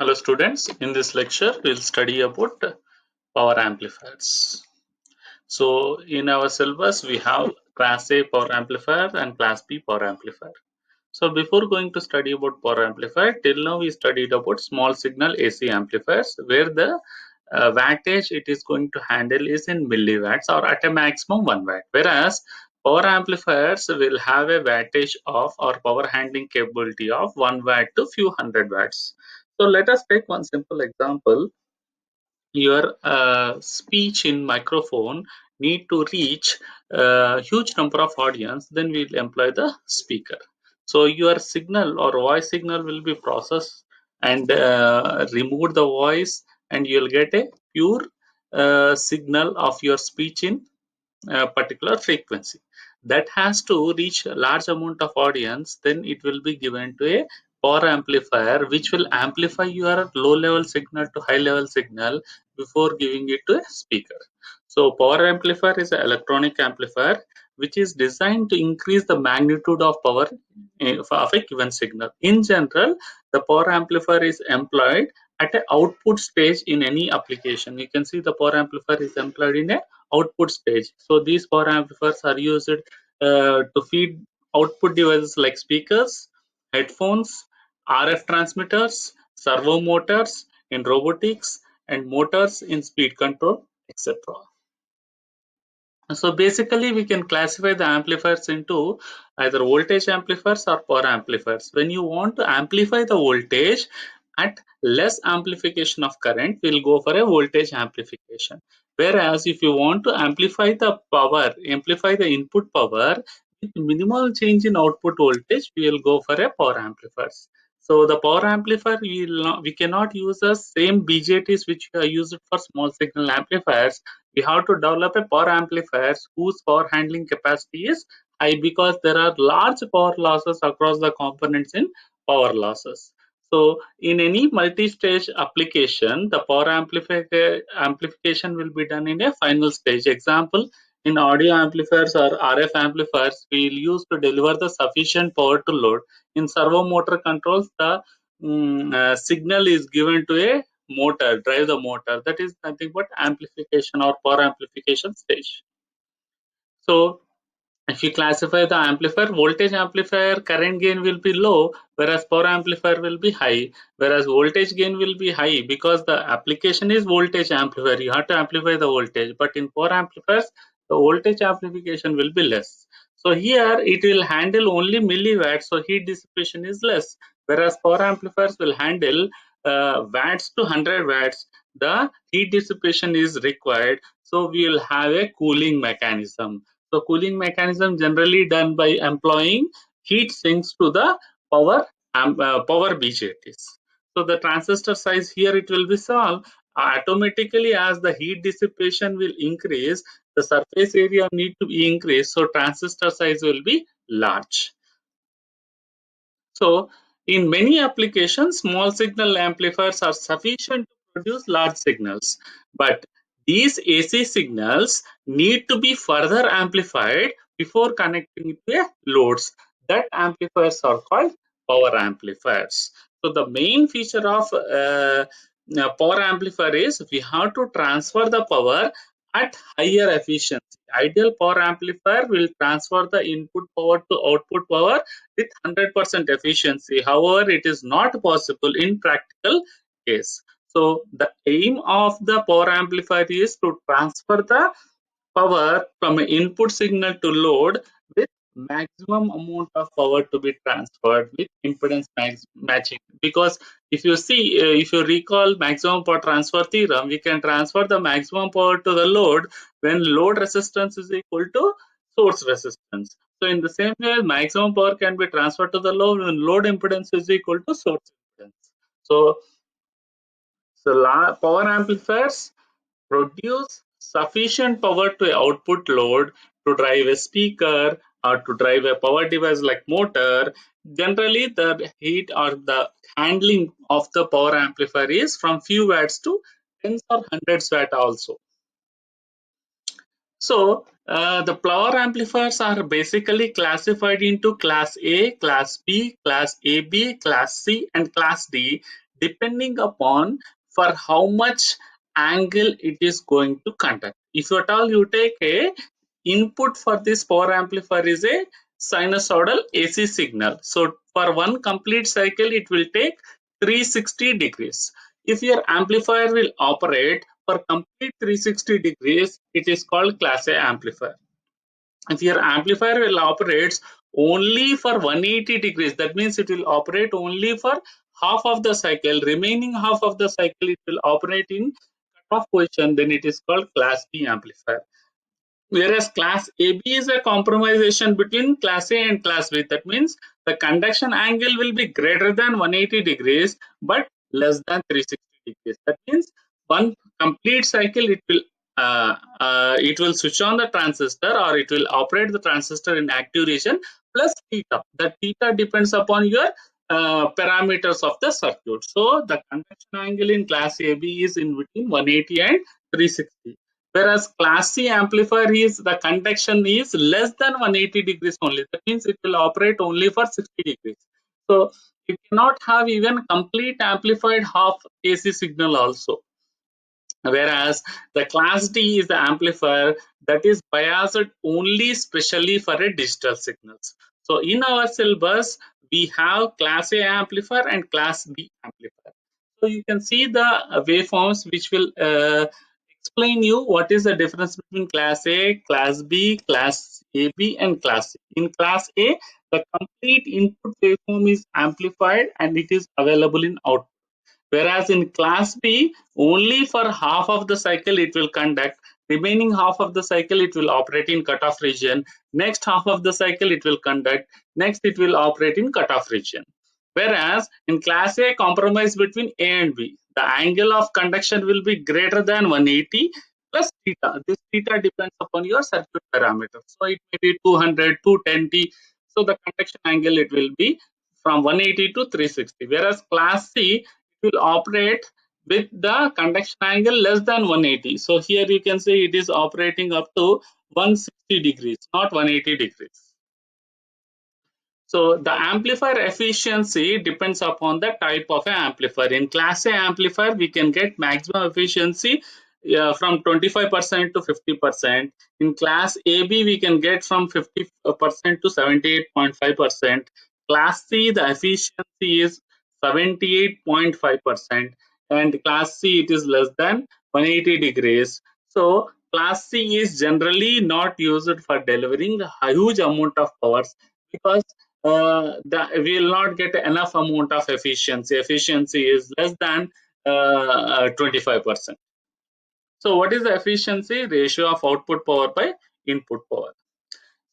Hello students, in this lecture we'll study about power amplifiers. So in our syllabus we have class A power amplifier and class B power amplifier. So before going to study about power amplifier, till now we studied about small signal AC amplifiers where the wattage it is going to handle is in milliwatts or at a maximum 1 watt. Whereas power amplifiers will have a wattage of or power handling capability of 1 watt to few hundred watts. So let us take one simple example. Your speech in microphone need to reach a huge number of audience, then we'll employ the speaker. So your signal or voice signal will be processed and remove the voice, and you'll get a pure signal of your speech in a particular frequency that has to reach a large amount of audience. Then it will be given to a power amplifier which will amplify your low level signal to high level signal before giving it to a speaker. So power amplifier is an electronic amplifier which is designed to increase the magnitude of power of a given signal. In general, the power amplifier is employed at an output stage in any application. You can see the power amplifier is employed in a output stage. So these power amplifiers are used to feed output devices like speakers, headphones, RF transmitters, servo motors in robotics, and motors in speed control, etc. So basically, we can classify the amplifiers into either voltage amplifiers or power amplifiers. When you want to amplify the voltage at less amplification of current, we'll go for a voltage amplification. Whereas if you want to amplify the power, amplify the input power with minimal change in output voltage, we will go for a power amplifiers. So the power amplifier, we cannot use the same BJTs which are used for small signal amplifiers. We have to develop a power amplifiers whose power handling capacity is high, because there are large power losses across the components in power losses. So in any multi-stage application, the power amplification will be done in a final stage. Example, in audio amplifiers or RF amplifiers, we will use to deliver the sufficient power to load. In servo motor controls, the signal is given to a motor, drive the motor. That is nothing but amplification or power amplification stage. So if you classify the amplifier, voltage amplifier current gain will be low, whereas power amplifier will be high. Whereas voltage gain will be high because the application is voltage amplifier. You have to amplify the voltage, but in power amplifiers, the voltage amplification will be less. So here it will handle only milliwatts, so heat dissipation is less. Whereas power amplifiers will handle watts to 100 watts. The heat dissipation is required, so we will have a cooling mechanism. So cooling mechanism generally done by employing heat sinks to the power BJTs. So the transistor size here it will be solved automatically as the heat dissipation will increase. The surface area need to be increased, so transistor size will be large. So in many applications, small signal amplifiers are sufficient to produce large signals, but these AC signals need to be further amplified before connecting to loads. That amplifiers are called power amplifiers. So the main feature of power amplifier is we have to transfer the power at higher efficiency. Ideal power amplifier will transfer the input power to output power with 100% efficiency. However, it is not possible in practical case. So the aim of the power amplifier is to transfer the power from an input signal to load with maximum amount of power to be transferred with impedance matching. Because if you see, if you recall maximum power transfer theorem, we can transfer the maximum power to the load when load resistance is equal to source resistance. So in the same way, maximum power can be transferred to the load when load impedance is equal to source impedance. So, power amplifiers produce sufficient power to output load to drive a speaker or to drive a power device like motor. Generally, the heat or the handling of the power amplifier is from few watts to tens or hundreds watt also. So the power amplifiers are basically classified into class A, class B, class AB, class C, and class D, depending upon for how much angle it is going to conduct. If at all you take a input for this power amplifier is a sinusoidal AC signal. So for one complete cycle, it will take 360 degrees. If your amplifier will operate for complete 360 degrees, it is called class A amplifier. If your amplifier will operates only for 180 degrees, that means it will operate only for half of the cycle, remaining half of the cycle it will operate in cutoff position, then it is called class B amplifier. Whereas class AB is a compromisation between class A and class B. That means the conduction angle will be greater than 180 degrees but less than 360 degrees. That means one complete cycle it will switch on the transistor or it will operate the transistor in active region plus theta. The theta depends upon your parameters of the circuit. So the conduction angle in class AB is in between 180 and 360. Whereas class C amplifier is the conduction is less than 180 degrees only. That means it will operate only for 60 degrees. So you cannot have even complete amplified half AC signal also. Whereas the class D is the amplifier that is biased only specially for a digital signals. So in our syllabus, we have class A amplifier and class B amplifier. So you can see the waveforms which will explain you what is the difference between class A, class B, class AB and class C. In class A, the complete input waveform is amplified and it is available in output. Whereas in class B, only for half of the cycle it will conduct, remaining half of the cycle it will operate in cutoff region, next half of the cycle it will conduct, next it will operate in cutoff region. Whereas in class A, compromise between A and B, the angle of conduction will be greater than 180 plus theta. This theta depends upon your circuit parameters. So it may be 200, 220. So the conduction angle it will be from 180 to 360. Whereas class C will operate with the conduction angle less than 180. So here you can say it is operating up to 160 degrees, not 180 degrees. So the amplifier efficiency depends upon the type of an amplifier. In class A amplifier, we can get maximum efficiency from 25% to 50%. In class AB, we can get from 50% to 78.5%. Class C, the efficiency is 78.5%. And class C, it is less than 180 degrees. So class C is generally not used for delivering a huge amount of powers because we will not get enough amount of efficiency. Efficiency is less than 25%. So what is the efficiency? Ratio of output power by input power.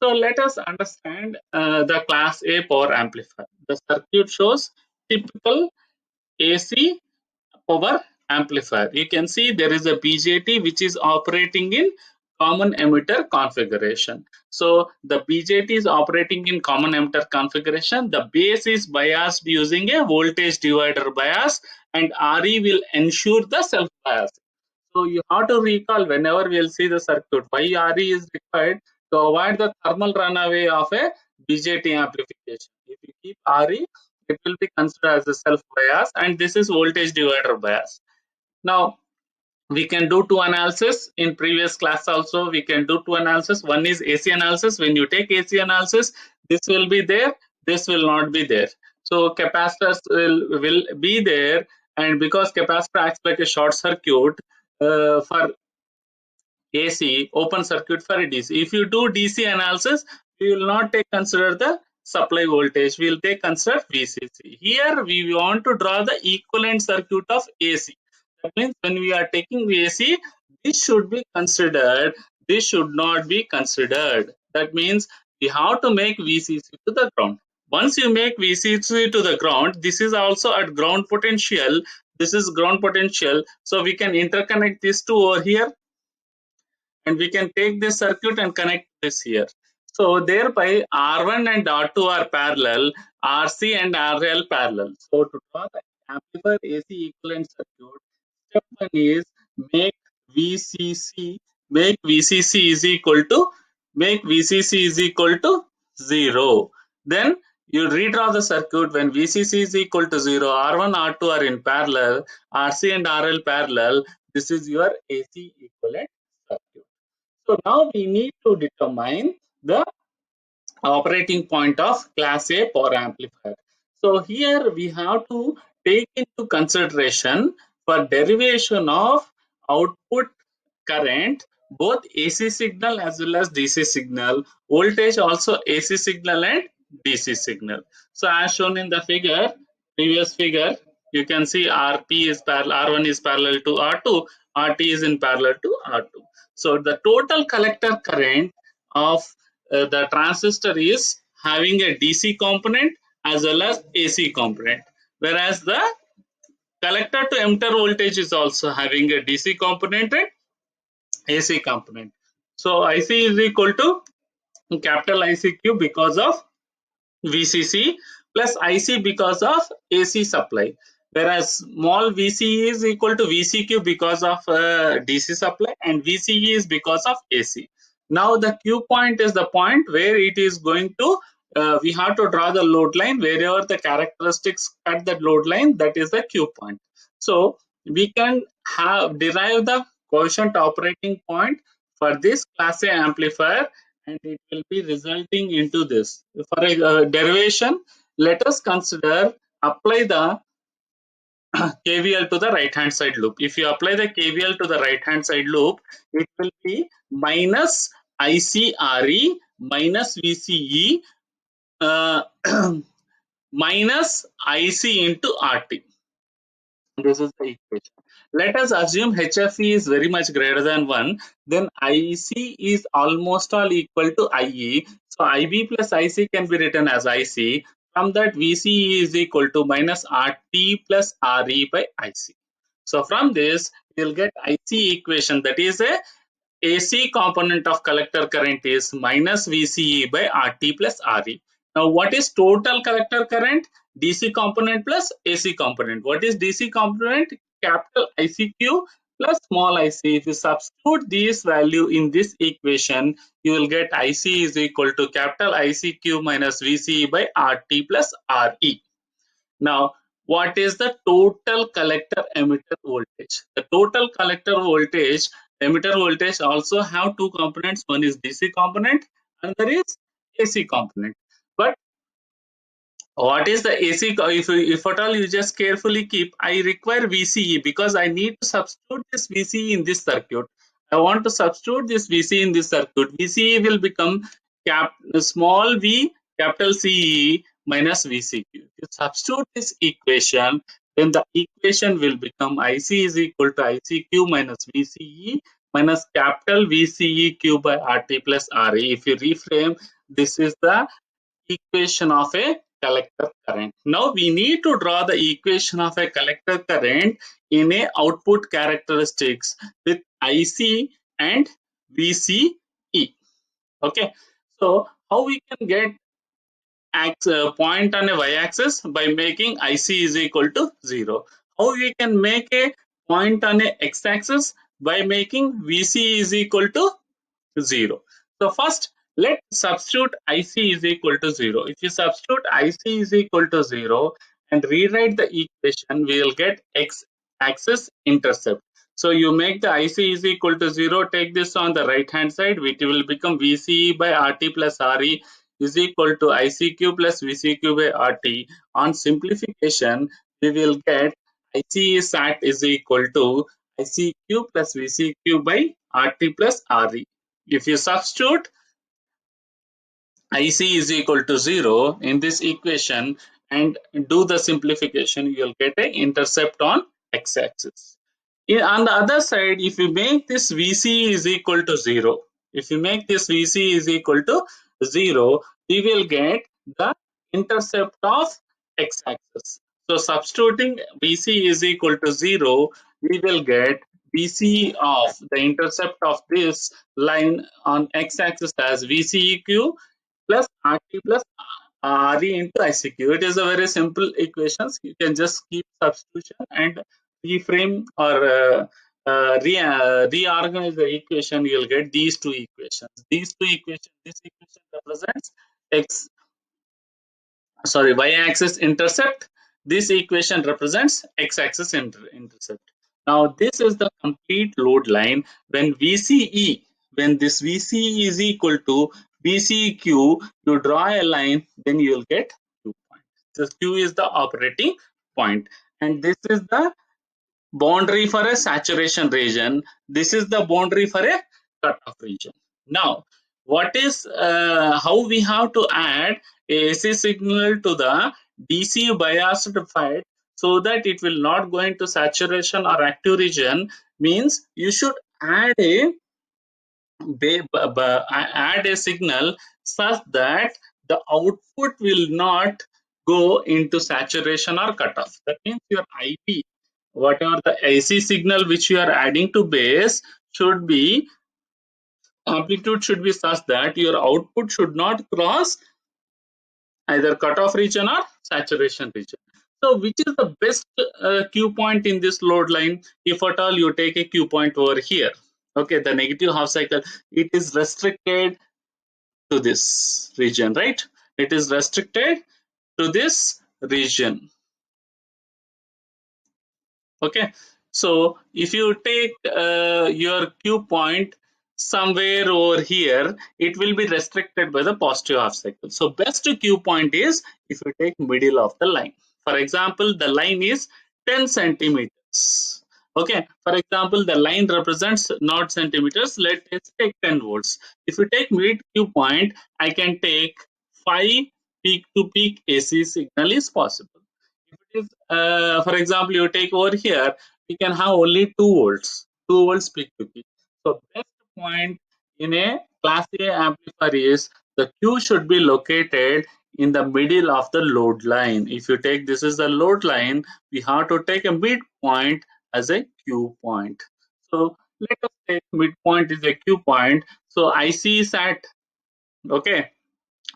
So let us understand the class A power amplifier. The circuit shows typical AC power amplifier. You can see there is a BJT which is operating in common emitter configuration. So the BJT is operating in common emitter configuration. The base is biased using a voltage divider bias and RE will ensure the self bias. So you have to recall whenever we will see the circuit why RE is required to avoid the thermal runaway of a BJT amplification. If you keep RE, it will be considered as a self bias and this is voltage divider bias. Now we can do two analysis in previous class also we can do two analysis. One is AC analysis. When you take AC analysis, this will be there, this will not be there. So capacitors will be there and because capacitor acts like a short circuit for AC, open circuit for a DC. If you do DC analysis, we will not take consider the supply voltage. We will take consider VCC. Here we want to draw the equivalent circuit of AC. That means when we are taking AC, this should be considered. This should not be considered. That means we have to make VCC to the ground. Once you make VCC to the ground, this is also at ground potential. This is ground potential. So we can interconnect these two over here and we can take this circuit and connect this here. So thereby R1 and R2 are parallel, RC and RL parallel. So to draw the amplifier AC equivalent circuit, step one is make VCC is equal to 0. Then you redraw the circuit when VCC is equal to 0, R1, R2 are in parallel, RC and RL parallel. This is your AC equivalent circuit. So now we need to determine the operating point of class A power amplifier. So here we have to take into consideration for derivation of output current, both AC signal as well as DC signal, voltage also AC signal and DC signal. So as shown in the figure, previous figure, you can see RP is parallel, R1 is parallel to R2, RT is in parallel to R2. So the total collector current of the transistor is having a DC component as well as AC component, whereas the collector to emitter voltage is also having a DC component and AC component. So IC is equal to capital ICQ because of VCC plus IC because of AC supply, whereas small VCE is equal to VCQ because of DC supply and VCE is because of AC. Now the Q point is the point where it is going to we have to draw the load line wherever the characteristics at that load line, that is the Q point. So we can have derive the quotient operating point for this class A amplifier, and it will be resulting into this. For a derivation, let us consider apply the KVL to the right hand side loop. If you apply the KVL to the right hand side loop, it will be minus ICRE minus VCE uh, minus IC into RT. This is the equation. Let us assume HFE is very much greater than 1, then IC is almost all equal to IE. So IB plus IC can be written as IC. From that, VCE is equal to minus RT plus RE by IC. So from this, you'll get IC equation, that is a AC component of collector current is minus VCE by RT plus RE. Now, what is total collector current? DC component plus AC component. What is DC component? Capital ICQ plus small ic. If you substitute this value in this equation, you will get IC is equal to capital ICQ minus VCE by RT plus RE. Now, what is the total collector emitter voltage? The total collector voltage, emitter voltage also have two components. One is DC component, another is AC component. But what is the AC? If at all you just carefully keep, I require VCE because I need to substitute this VCE in this circuit. I want to substitute this VCE in this circuit. VCE will become small v capital CE minus VCQ. If you substitute this equation, then the equation will become IC is equal to ICQ minus VCE minus capital VCEQ by RT plus RE. If you reframe, this is the equation of a collector current. Now we need to draw the equation of a collector current in a output characteristics with IC and VCE. Okay, so how we can get point on a y-axis? By making IC is equal to 0. How we can make a point on a x-axis? By making VC is equal to 0. So first, let substitute IC is equal to 0. If you substitute IC is equal to 0 and rewrite the equation, we will get x axis intercept. So you make the IC is equal to 0, take this on the right hand side, which will become VCE by RT plus RE is equal to ICQ plus VCQ by RT. On simplification, we will get IC sat is equal to ICQ plus VCQ by RT plus RE. If you substitute IC is equal to 0 in this equation and do the simplification, you will get an intercept on x-axis. On the other side, if you make this VC is equal to 0, if you make this VC is equal to 0, we will get the intercept of x-axis. So substituting VC is equal to 0, we will get VC of the intercept of this line on x-axis as VCEQ plus RT plus RE into ICQ. It is a very simple equations. You can just keep substitution and reframe or reorganize the equation. You'll get these two equations. These two equations. This equation represents x sorry, y-axis intercept, this equation represents x-axis intercept. Now this is the complete load line. When VCE, when this VCE is equal to BCQ, you draw a line, then you will get Q point. So Q is the operating point, and this is the boundary for a saturation region. This is the boundary for a cutoff region. Now, what is how we have to add a AC signal to the DC biased FET so that it will not go into saturation or active region, means you should add a add a signal such that the output will not go into saturation or cutoff. That means your IP, whatever the AC signal which you are adding to base, should be amplitude should be such that your output should not cross either cutoff region or saturation region. So, which is the best Q point in this load line? If at all you take a Q point over here, okay, the negative half cycle, it is restricted to this region, right? It is restricted to this region. Okay, so if you take your Q point somewhere over here, it will be restricted by the positive half cycle. So best Q point is if you take middle of the line. For example, the line is 10 centimeters. Okay, for example, the line represents not centimeters. Let's take 10 volts. If you take mid Q point, I can take 5 peak to peak AC signal is possible. If, for example, you take over here, we can have only 2 volts, 2 volts peak to peak. So best point in a class A amplifier is the Q should be located in the middle of the load line. If you take this is the load line, we have to take a midpoint as a Q point. So let us take midpoint is a Q point. So IC sat, okay,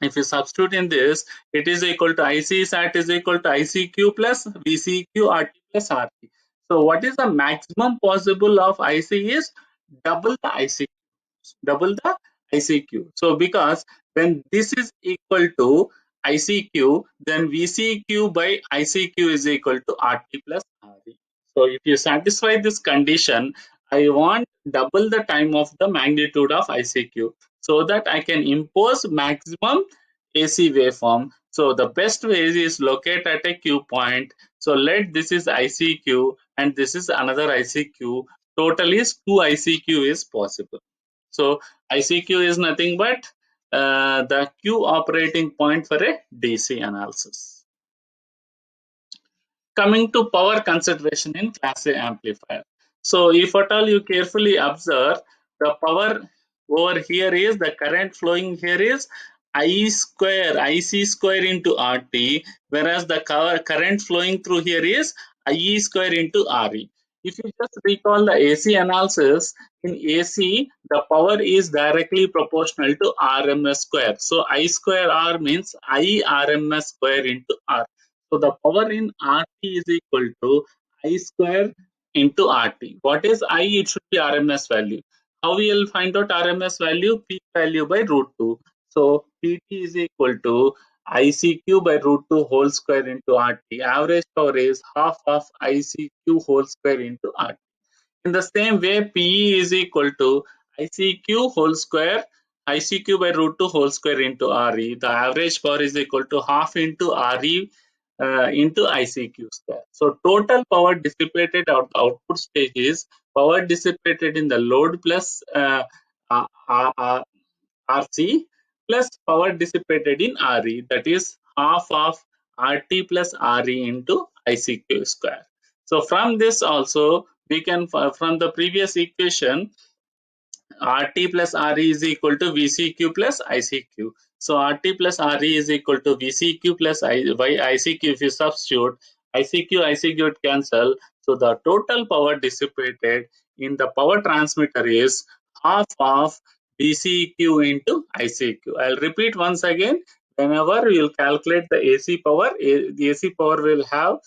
if you substitute in this, it is equal to IC sat is equal to ICQ plus VCQ RT plus RT. So what is the maximum possible of IC is double the IC, double the ICQ. So because when this is equal to ICQ, then VCQ by ICQ is equal to RT plus RE. So if you satisfy this condition, I want double the time of the magnitude of ICQ so that I can impose maximum AC waveform. So the best way is locate at a Q point. So let this is ICQ and this is another ICQ. Total is 2 ICQ is possible. So ICQ is nothing but the Q operating point for a DC analysis. Coming to power consideration in class A amplifier. So if at all you carefully observe, the power over here is the current flowing here is I square, IC square into RT, whereas the current flowing through here is IE square into RE. If you just recall the AC analysis, in AC, the power is directly proportional to RMS square. So I square R means I RMS square into R. So the power in RT is equal to I square into RT. What is I? It should be RMS value. How we will find out RMS value? Peak value by root 2. So PT is equal to ICQ by root 2 whole square into RT. Average power is half of ICQ whole square into RT. In the same way, PE is equal to ICQ whole square, ICQ by root 2 whole square into RE. The average power is equal to half into RE into ICQ square. So total power dissipated at the output stage is power dissipated in the load plus uh, uh, RC plus power dissipated in RE, that is half of RT plus RE into ICQ square. So from this also we can from the previous equation RT plus RE is equal to VCQ plus ICQ. So RT plus RE is equal to VCQ plus ICQ. If you substitute ICQ it cancel. So the total power dissipated in the power transmitter is half of VCQ into ICQ. I'll repeat once again. Whenever we will calculate the AC power, the AC power will have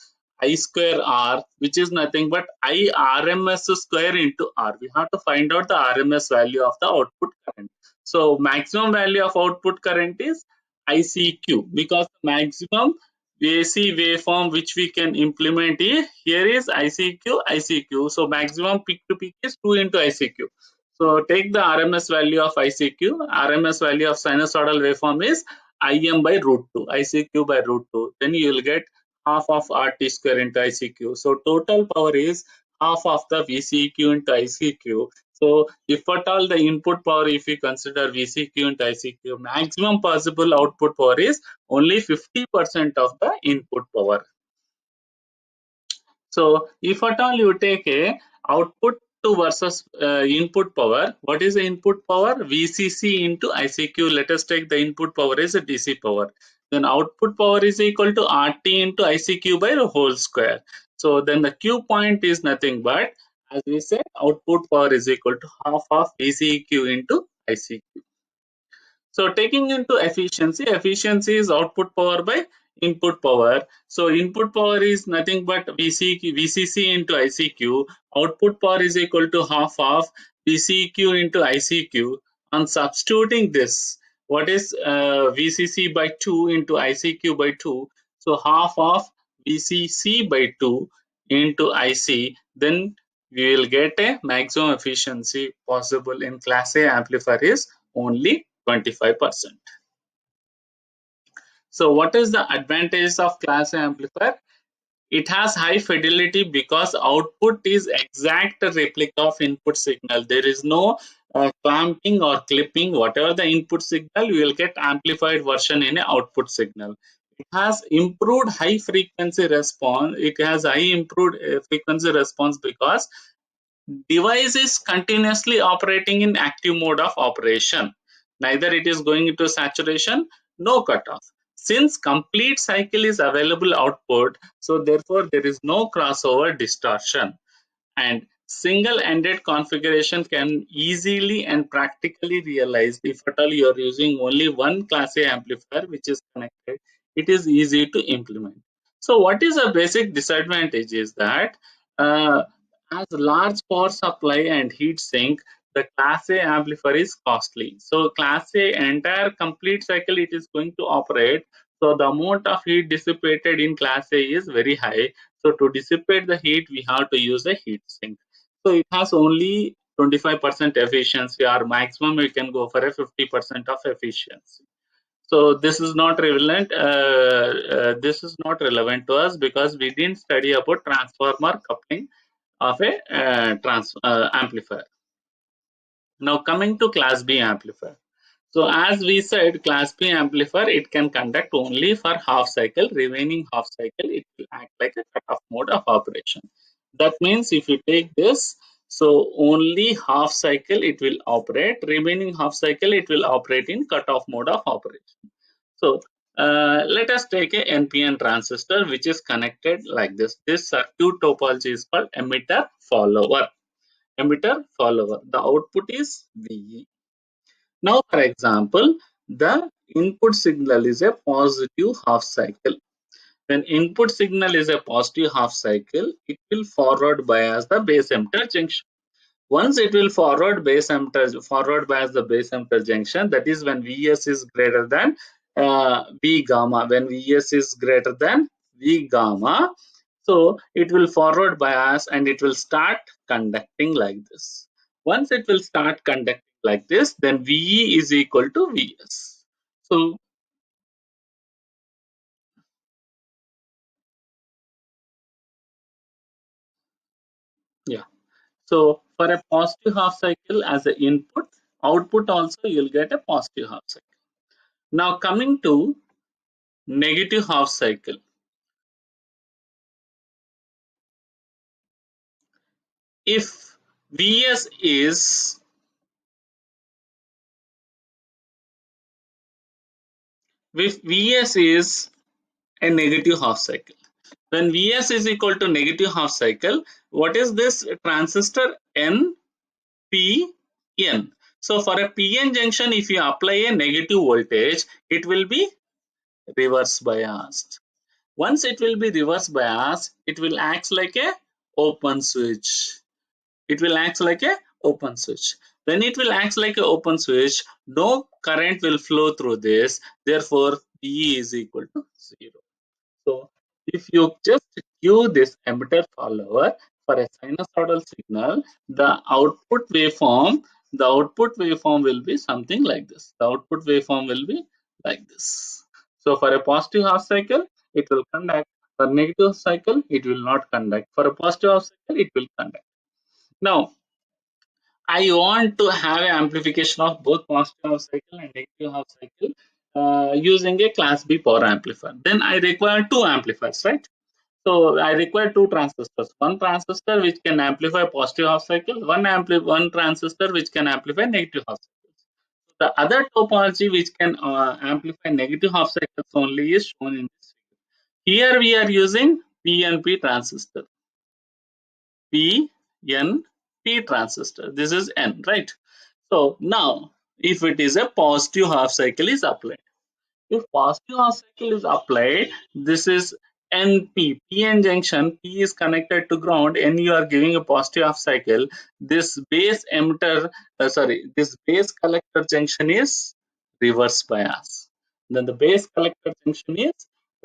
I square R, which is nothing but I RMS square into R. We have to find out the RMS value of the output current. So maximum value of output current is ICQ, because the maximum AC waveform which we can implement here is ICQ, ICQ. So maximum peak to peak is 2 into ICQ. So take the RMS value of ICQ. RMS value of sinusoidal waveform is Im by root 2, ICQ by root 2. Then you will get half of RT square into ICQ. So total power is half of the VCQ into ICQ. So if at all the input power, if we consider VCQ and ICQ, maximum possible output power is only 50% of the input power. So if at all you take a output to versus input power, what is the input power? VCC into ICQ. Let us take the input power is a DC power. Then output power is equal to RT into ICQ by the whole square. So then the Q point is nothing but, as we said, output power is equal to half of VCQ into ICQ. So taking into efficiency, efficiency is output power by input power. So input power is nothing but VCC into ICQ. Output power is equal to half of VCQ into ICQ. On substituting this, what is VCC by 2 into ICQ by 2? So half of VCC by 2 into IC. Then we will get a maximum efficiency possible in class A amplifier is only 25%. So what is the advantage of class A amplifier? It has high fidelity because output is exact replica of input signal. There is no clamping or clipping. Whatever the input signal, you will get amplified version in a output signal. It has improved high frequency response. It has high improved frequency response because device is continuously operating in active mode of operation. Neither it is going into saturation, no cutoff. Since complete cycle is available output, so therefore there is no crossover distortion, and single-ended configuration can easily and practically realized if at all you are using only one class A amplifier which is connected. It is easy to implement. So what is a basic disadvantage is that uh, as large power supply and heat sink, the class A amplifier is costly. So class A entire complete cycle it is going to operate. So the amount of heat dissipated in class A is very high. So to dissipate the heat, we have to use a heat sink. So it has only 25% efficiency, or maximum we can go for a 50% of efficiency. So this is not relevant. This is not relevant to us because we didn't study about transformer coupling of a amplifier. Now coming to class B amplifier. So as we said, class B amplifier, it can conduct only for half cycle. Remaining half cycle, it will act like a cutoff mode of operation. That means if you take this, so only half cycle it will operate. Remaining half cycle it will operate in cutoff mode of operation. So let us take a NPN transistor which is connected like this. This circuit topology is called emitter follower. Emitter follower. The output is VE. Now, for example, the input signal is a positive half cycle. When input signal is a positive half cycle, it will forward bias the base emitter junction. Once it will forward bias the base emitter junction, that is when Vs is greater than V gamma. When Vs is greater than V gamma, so it will forward bias and it will start conducting like this. Once it will start conducting like this, then VE is equal to Vs. So yeah. So for a positive half cycle as an input, output also you'll get a positive half cycle. Now coming to negative half cycle. If Vs is if Vs is a negative half cycle. When Vs is equal to negative half cycle, what is this transistor NPN? So for a PN junction, if you apply a negative voltage, it will be reverse biased. Once it will be reverse biased, it will act like a open switch. It will act like a open switch. When it will act like an open switch, no current will flow through this. Therefore, VE is equal to 0. So if you just give this emitter follower for a sinusoidal signal, the output waveform will be something like this. The output waveform will be like this. So for a positive half cycle, it will conduct. For negative cycle, it will not conduct. For a positive half cycle, it will conduct. Now, I want to have an amplification of both positive half cycle and negative half cycle using a class B power amplifier. Then I require two amplifiers, right? So I require two transistors. One transistor which can amplify positive half cycle, one transistor which can amplify negative half cycle. The other topology which can amplify negative half cycles only is shown in this figure. Here we are using PNP transistor. PNP transistor. This is N, right? So now, if it is a positive half cycle is applied. If positive half cycle is applied, this is NP, PN junction, P is connected to ground, and you are giving a positive half cycle. This base emitter, this base collector junction is reverse bias. Then the base collector junction is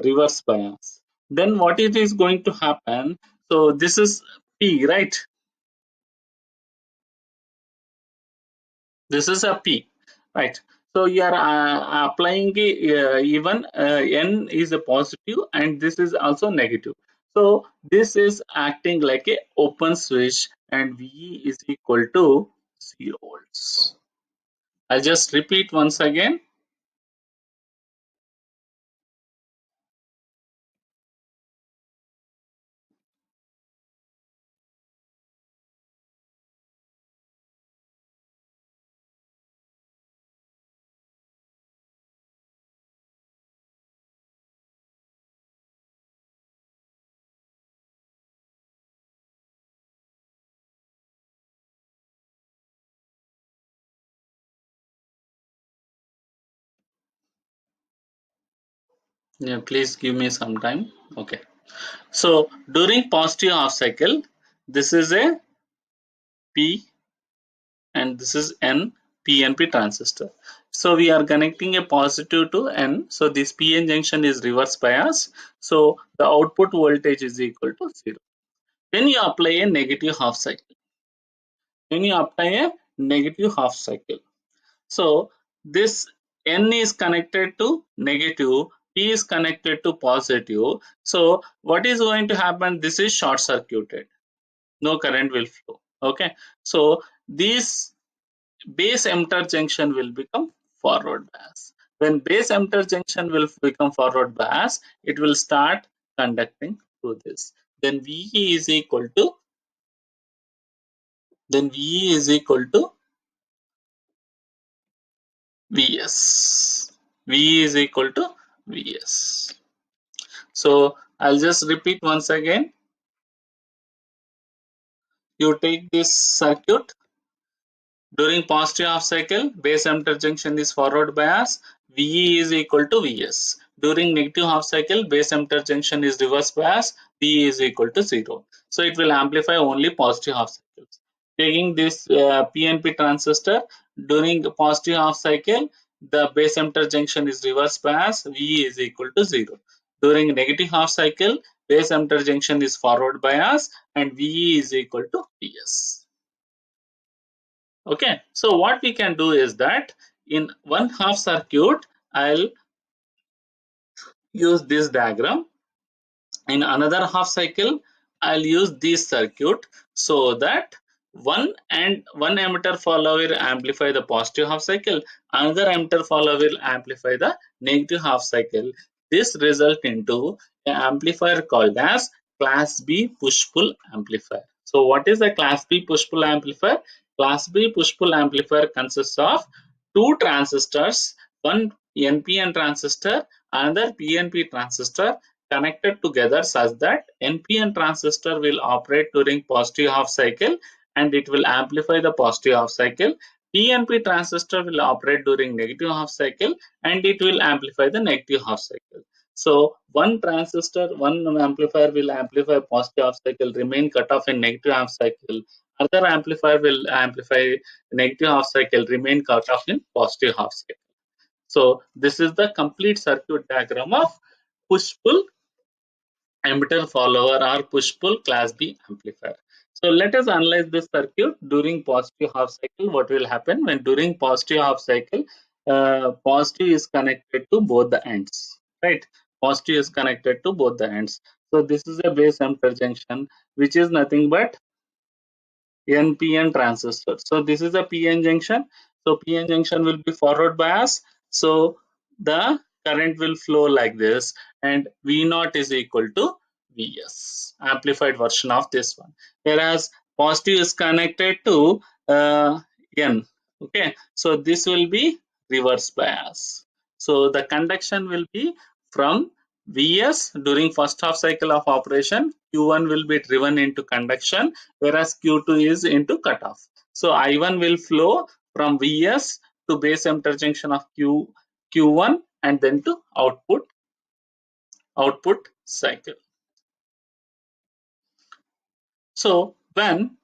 reverse bias. Then what it is going to happen? So this is P, right? This is a P, right? So you are applying even N is a positive and this is also negative. So this is acting like a open switch and V is equal to 0 volts. I'll just repeat once again. Yeah, please give me some time. Okay. So during positive half cycle, this is a P and this is N PNP transistor. So we are connecting a positive to N. So this PN junction is reverse bias. So the output voltage is equal to 0. When you apply a negative half cycle, when you apply a negative half cycle, so this N is connected to negative, P is connected to positive. So what is going to happen? This is short circuited. No current will flow. Okay. So these base emitter junction will become forward bias. When base emitter junction will become forward bias, it will start conducting through this. Then VE is equal to VS. VE is equal to VS. So I'll just repeat once again. You take this circuit. During positive half cycle, base emitter junction is forward bias, VE is equal to VS. During negative half cycle, base emitter junction is reverse bias, VE is equal to 0. So it will amplify only positive half cycles. Taking this PNP transistor, during positive half cycle, the base emitter junction is reverse bias, VE is equal to 0. During negative half cycle, base emitter junction is forward bias and VE is equal to VS. Okay, so what we can do is that in one half circuit, I'll use this diagram. In another half cycle, I'll use this circuit so that one emitter follower will amplify the positive half cycle, another emitter follower will amplify the negative half cycle. This result into an amplifier called as class B push-pull amplifier. So what is a class B push-pull amplifier? Class B push-pull amplifier consists of two transistors, one NPN transistor, another PNP transistor connected together such that NPN transistor will operate during positive half cycle and it will amplify the positive half cycle. PNP transistor will operate during negative half cycle and it will amplify the negative half cycle. So one transistor, one amplifier will amplify positive half cycle, remain cut off in negative half cycle. Other amplifier will amplify negative half cycle, remain cut off in positive half cycle. So this is the complete circuit diagram of push-pull emitter follower or push-pull class B amplifier. So let us analyze this circuit during positive half cycle. What will happen when during positive half cycle, positive is connected to both the ends, right? Positive is connected to both the ends. So this is a base emitter junction, which is nothing but NPN transistor. So this is a PN junction. So PN junction will be forward bias. So the current will flow like this, and V naught is equal to Vs, amplified version of this one. Whereas positive is connected to N. Okay, so this will be reverse bias. So the conduction will be from Vs during first half cycle of operation. Q1 will be driven into conduction, whereas Q2 is into cutoff. So I1 will flow from Vs to base emitter junction of Q1 and then to output cycle. So when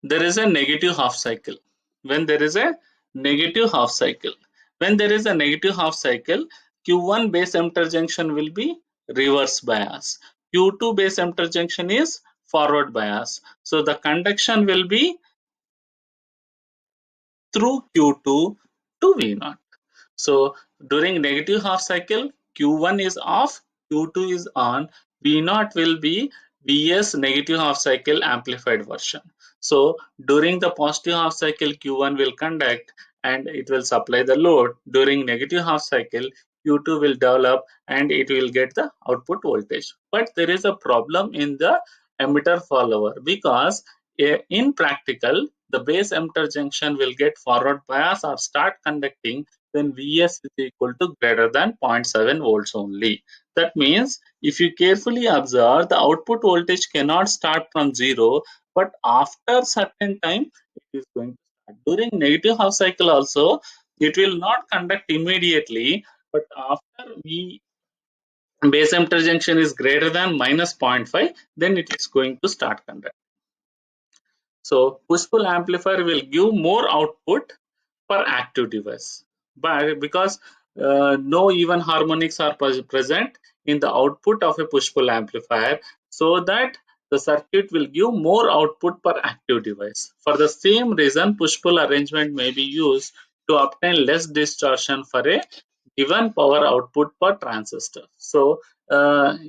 there is a negative half cycle, when there is a negative half cycle, when there is a negative half cycle, Q1 base emitter junction will be reverse bias. Q2 base emitter junction is forward bias. So the conduction will be through Q2 to V naught. So during negative half cycle, Q1 is off, Q2 is on, V naught will be Vs negative half cycle amplified version. So during the positive half cycle, Q1 will conduct and it will supply the load. During negative half cycle, Q2 will develop and it will get the output voltage. But there is a problem in the emitter follower, because in practical, the base emitter junction will get forward bias or start conducting when Vs is equal to greater than 0.7 volts only. That means if you carefully observe, the output voltage cannot start from zero, but after certain time it is going to start. During negative half cycle also, it will not conduct immediately, but after V base emitter junction is greater than minus zero point 0.5, then it is going to start conducting. So push-pull amplifier will give more output per active device, but because no even harmonics are present in the output of a push-pull amplifier, so that the circuit will give more output per active device. For the same reason, push-pull arrangement may be used to obtain less distortion for a given power output per transistor. So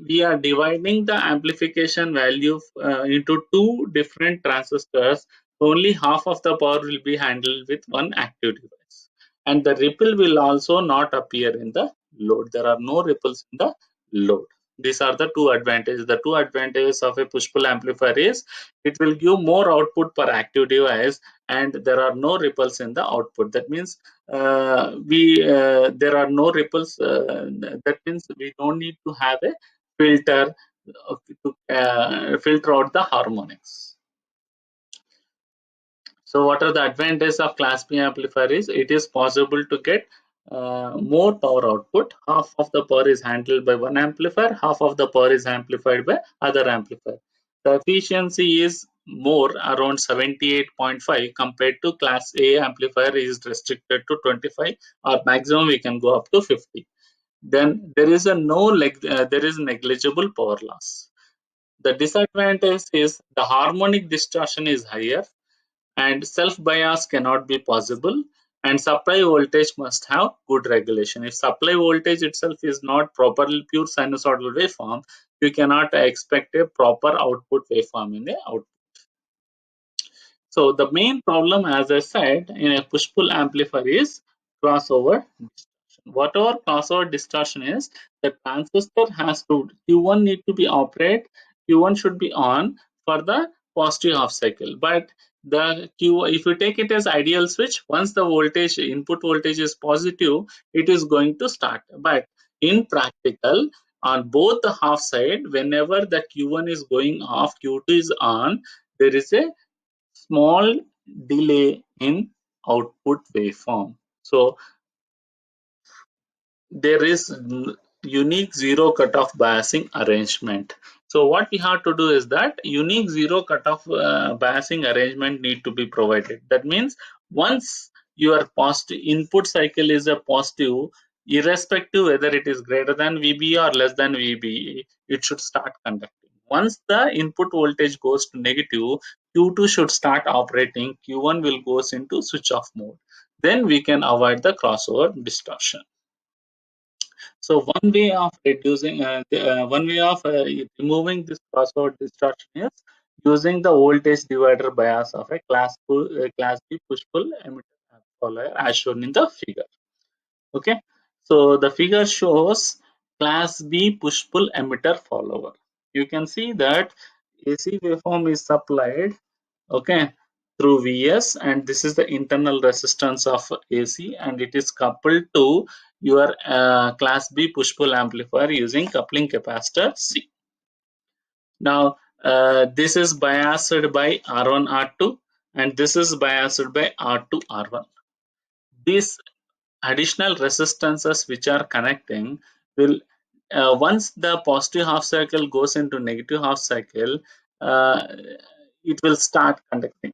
we are dividing the amplification value into two different transistors. Only half of the power will be handled with one active device, and the ripple will also not appear in the load. There are no ripples in the load. These are the two advantages. The two advantages of a push pull amplifier is it will give more output per active device, and there are no ripples in the output. That means we there are no ripples. That means we don't need to have a filter to filter out the harmonics. So what are the advantages of class B amplifier is it is possible to get more power output. Half of the power is handled by one amplifier, half of the power is amplified by other amplifier. The efficiency is more, around 78.5, compared to class A amplifier is restricted to 25, or maximum we can go up to 50. Then there is a there is negligible power loss. The disadvantage is the harmonic distortion is higher, and self bias cannot be possible, and supply voltage must have good regulation. If supply voltage itself is not properly pure sinusoidal waveform, you cannot expect a proper output waveform in the output. So the main problem, as I said, in a push-pull amplifier is crossover distortion. Whatever crossover distortion is, the transistor has to Q1 need to be operate, Q1 should be on for the positive half cycle. But the Q, if you take it as ideal switch, once the voltage input voltage is positive, it is going to start. But in practical, on both the half side, whenever the Q1 is going off, Q2 is on, there is a small delay in output waveform. So there is unique zero cutoff biasing arrangement. So what we have to do is that unique zero cutoff biasing arrangement need to be provided. That means once your positive input cycle is a positive, irrespective whether it is greater than VB or less than VB, it should start conducting. Once the input voltage goes to negative, Q2 should start operating, Q1 will goes into switch off mode. Then we can avoid the crossover distortion. So one way of removing this crossover distortion is using the voltage divider bias of a class B push-pull emitter amplifier as shown in the figure. Okay, so the figure shows class B push-pull emitter follower. You can see that AC waveform is supplied, okay, through Vs, and this is the internal resistance of AC, and it is coupled to your class B push pull amplifier using coupling capacitor C. Now this is biased by R1 R2, and this is biased by R2 R1. These additional resistances which are connecting will once the positive half cycle goes into negative half cycle, uh, it will start conducting.